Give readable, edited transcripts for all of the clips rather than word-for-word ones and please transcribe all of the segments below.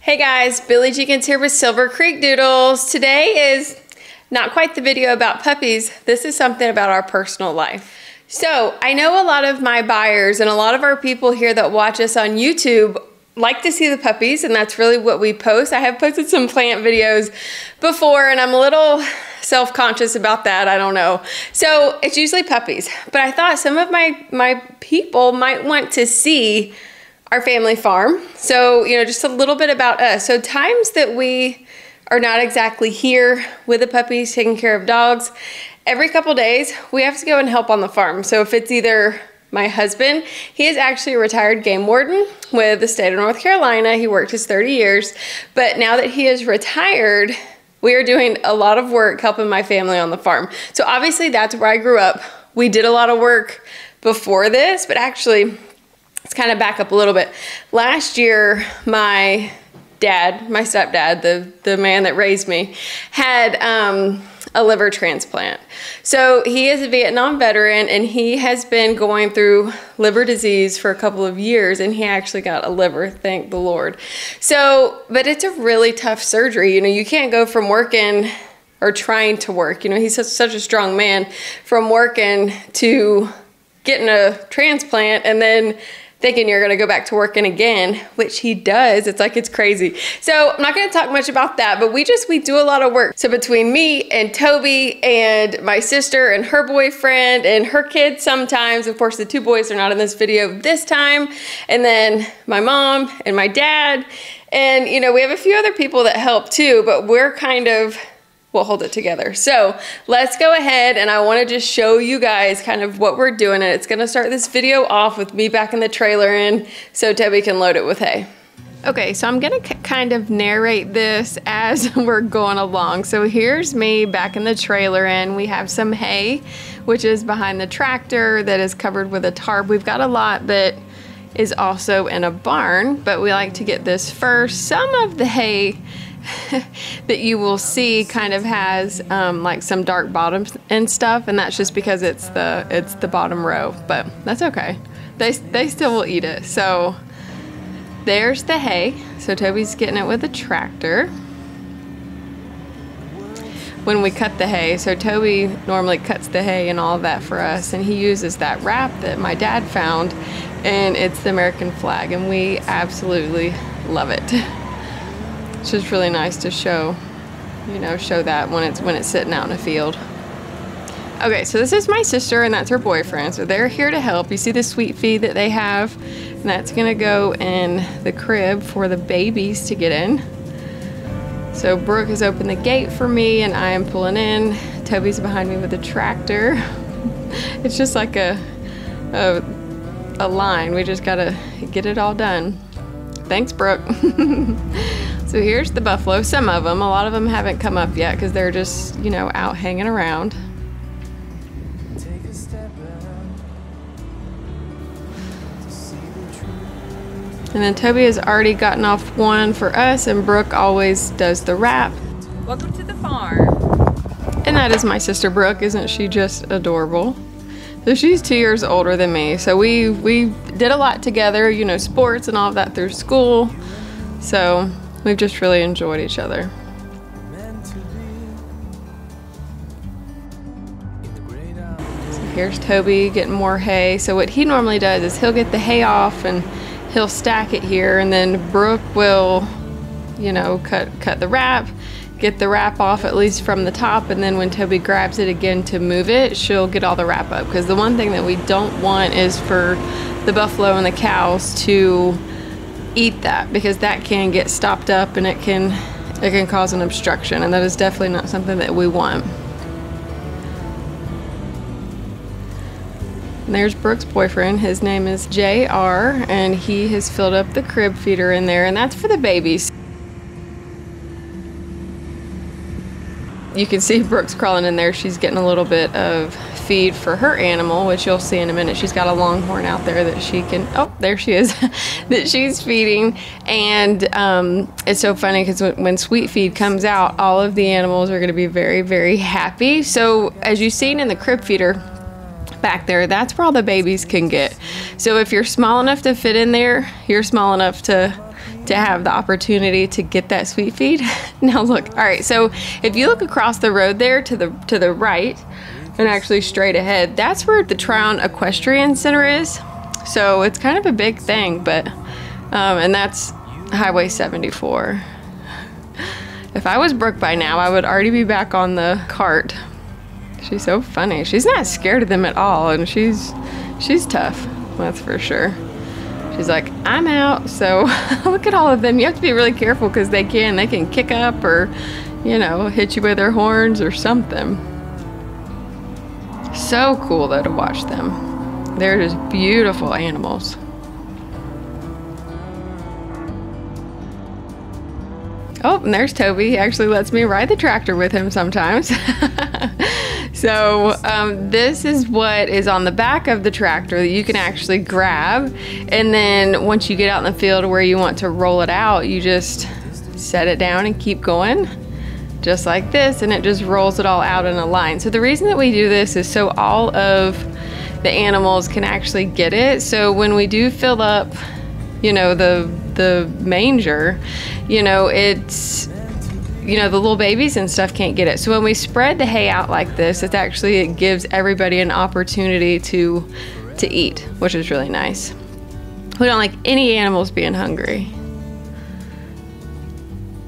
Hey guys, Billie Jenkins here with Silver Creek Doodles. Today is not quite the video about puppies. This is something about our personal life. So I know a lot of my buyers and a lot of our people here that watch us on YouTube like to see the puppies, and that's really what we post. I have posted some plant videos before and I'm a little self-conscious about that, I don't know. So it's usually puppies, but I thought some of my people might want to see our family farm. So, you know, just a little bit about us. So times that we are not exactly here with the puppies, taking care of dogs, every couple days we have to go and help on the farm. So if it's either my husband, he is actually a retired game warden with the state of North Carolina. He worked his 30 years, but now that he is retired, we are doing a lot of work helping my family on the farm. So obviously that's where I grew up. We did a lot of work before this, but actually, let's kind of back up a little bit. Last year, my dad, my stepdad, the man that raised me, had a liver transplant. So he is a Vietnam veteran and he has been going through liver disease for a couple of years, and he actually got a liver, thank the Lord. So, but it's a really tough surgery. You know, you can't go from working or trying to work. You know, he's such a strong man, from working to getting a transplant and then thinking you're gonna go back to working again, which he does. It's like, it's crazy. So I'm not gonna talk much about that, but we do a lot of work. So between me and Toby and my sister and her boyfriend and her kids sometimes, of course the two boys are not in this video this time, and then my mom and my dad, and you know, we have a few other people that help too, but we're kind of, we'll hold it together. So let's go ahead, and I want to just show you guys kind of what we're doing, and it's going to start this video off with me back in the trailer in so Toby can load it with hay. Okay, so I'm going to kind of narrate this as we're going along. So here's me back in the trailer in. We have some hay, which is behind the tractor that is covered with a tarp. We've got a lot that is also in a barn, but we like to get this first. Some of the hay that you will see kind of has like some dark bottoms and stuff, and that's just because it's the bottom row, but that's okay. They still will eat it. So there's the hay. So Toby's getting it with a tractor. When we cut the hay, so Toby normally cuts the hay and all of that for us, and he uses that wrap that my dad found, and it's the American flag, and we absolutely love it. It's just really nice to show, you know, show that when it's sitting out in a field. Okay, so this is my sister and that's her boyfriend. So they're here to help. You see the sweet feed that they have, and that's gonna go in the crib for the babies to get in. So Brooke has opened the gate for me and I am pulling in. Toby's behind me with the tractor. It's just like a line. We just gotta get it all done. Thanks, Brooke. So here's the buffalo, some of them. A lot of them haven't come up yet because they're just, you know, out hanging around. And then Toby has already gotten off one for us, and Brooke always does the wrap. Welcome to the farm. And that is my sister Brooke. Isn't she just adorable? So she's 2 years older than me. So we did a lot together, you know, sports and all of that through school. So we've just really enjoyed each other. So here's Toby getting more hay. So what he normally does is he'll get the hay off and he'll stack it here, and then Brooke will, you know, cut the wrap, get the wrap off at least from the top, and then when Toby grabs it again to move it, she'll get all the wrap up. Because the one thing that we don't want is for the buffalo and the cows to eat that, because that can get stopped up and it can cause an obstruction, and that is definitely not something that we want. And there's Brooke's boyfriend. His name is JR, and he has filled up the crib feeder in there, and that's for the babies. You can see Brooke's crawling in there. She's getting a little bit of feed for her animal, which you'll see in a minute. She's got a longhorn out there that she can, oh, there she is, that she's feeding. And it's so funny because when sweet feed comes out, all of the animals are going to be very, very happy. So as you've seen in the crib feeder back there, that's where all the babies can get. So if you're small enough to fit in there, you're small enough to to have the opportunity to get that sweet feed. Now look, all right, so if you look across the road there to the right and actually straight ahead, that's where the Tryon Equestrian Center is. So it's kind of a big thing, but and that's Highway 74. If I was Brooke by now, I would already be back on the cart. She's so funny. She's not scared of them at all, and she's tough, that's for sure. She's like, I'm out. So look at all of them. You have to be really careful because they can kick up or, you know, hit you with their horns or something. So cool though to watch them. They're just beautiful animals. Oh, and there's Toby. He actually lets me ride the tractor with him sometimes. So this is what is on the back of the tractor that you can actually grab. And then once you get out in the field where you want to roll it out, you just set it down and keep going. Just like this, and it just rolls it all out in a line. So the reason that we do this is so all of the animals can actually get it. So when we do fill up, you know, the manger, you know, it's, you know, the little babies and stuff can't get it. So when we spread the hay out like this, it gives everybody an opportunity to eat, which is really nice. We don't like any animals being hungry.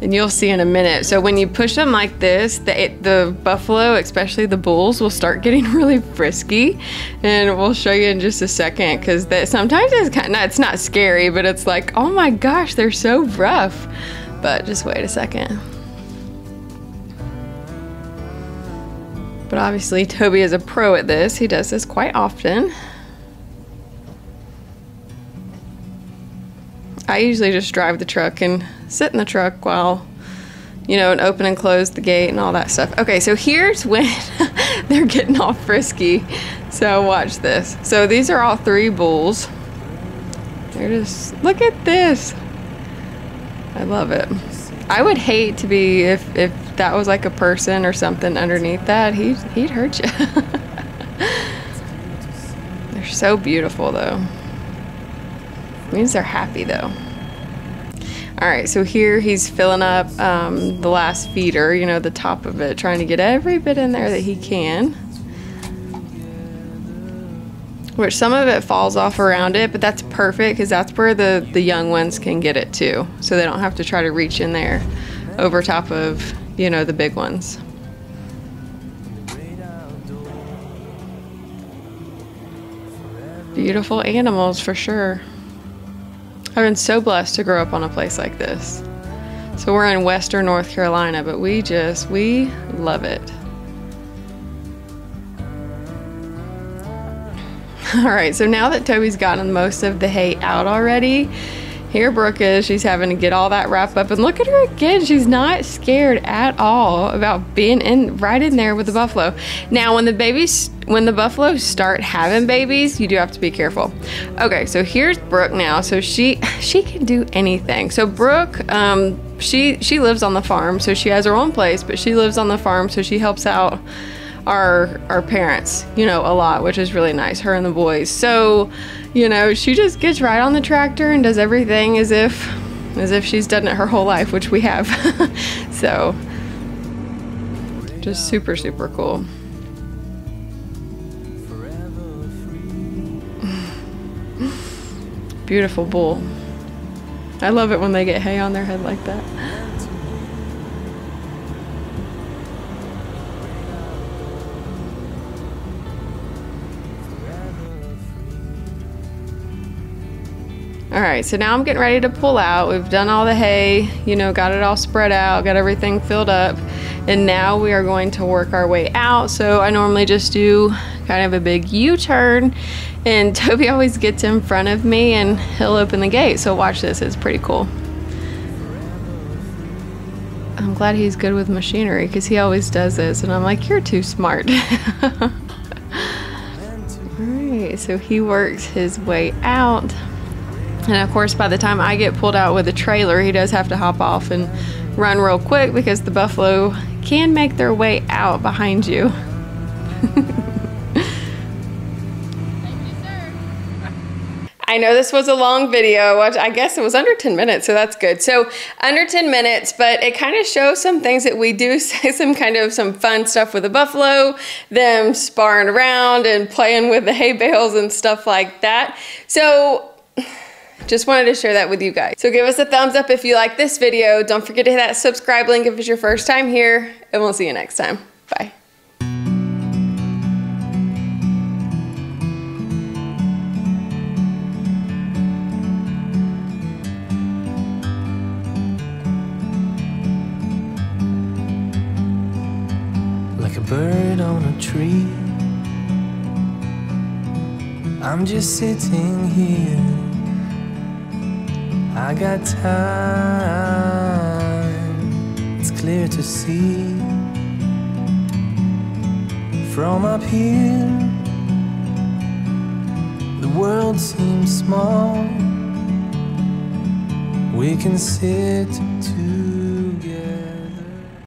And you'll see in a minute. So when you push them like this, the buffalo, especially the bulls, will start getting really frisky. And we'll show you in just a second, because sometimes it's not scary, but it's like, oh my gosh, they're so rough. But just wait a second. But obviously Toby is a pro at this. He does this quite often. I usually just drive the truck and sit in the truck while, you know, and open and close the gate and all that stuff. Okay, so here's when they're getting all frisky. So watch this. So these are all 3 bulls. They're just, look at this. I love it. I would hate to be, if that was like a person or something underneath that, he'd hurt you. They're so beautiful though. It means they're happy though. All right, so here he's filling up the last feeder, you know, the top of it, trying to get every bit in there that he can. Which some of it falls off around it, but that's perfect because that's where the young ones can get it too. So they don't have to try to reach in there over top of, you know, the big ones. Beautiful animals for sure. I've been so blessed to grow up on a place like this. So we're in Western North Carolina, but we love it. All right, so now that Toby's gotten most of the hay out already, here Brooke is. She's having to get all that wrapped up, and look at her again. She's not scared at all about being right in there with the buffalo. Now, when the buffaloes start having babies, you do have to be careful. Okay, so here's Brooke now. So she can do anything. So Brooke, she lives on the farm, so she has her own place, but she lives on the farm, so she helps out our parents, you know, a lot, which is really nice, her and the boys. So, you know, she just gets right on the tractor and does everything as if she's done it her whole life, which we have. So just super, super cool. Beautiful bull. I love it when they get hay on their head like that. All right, so now I'm getting ready to pull out. We've done all the hay, you know, got it all spread out, got everything filled up, and now we are going to work our way out. So I normally just do kind of a big U-turn, and Toby always gets in front of me and he'll open the gate. So watch this, it's pretty cool. I'm glad he's good with machinery because he always does this, and I'm like, you're too smart. All right, so he works his way out. And of course, by the time I get pulled out with a trailer, he does have to hop off and run real quick because the buffalo can make their way out behind you. I I know this was a long video. I guess it was under 10 minutes, so that's good. So under 10 minutes, but it kind of shows some things that we do, some fun stuff with the buffalo, them sparring around and playing with the hay bales and stuff like that. So just wanted to share that with you guys. So give us a thumbs up if you like this video. Don't forget to hit that subscribe link if it's your first time here, and we'll see you next time. Bye. Like a bird on a tree, I'm just sitting here. I got time, it's clear to see. From up here, the world seems small. We can sit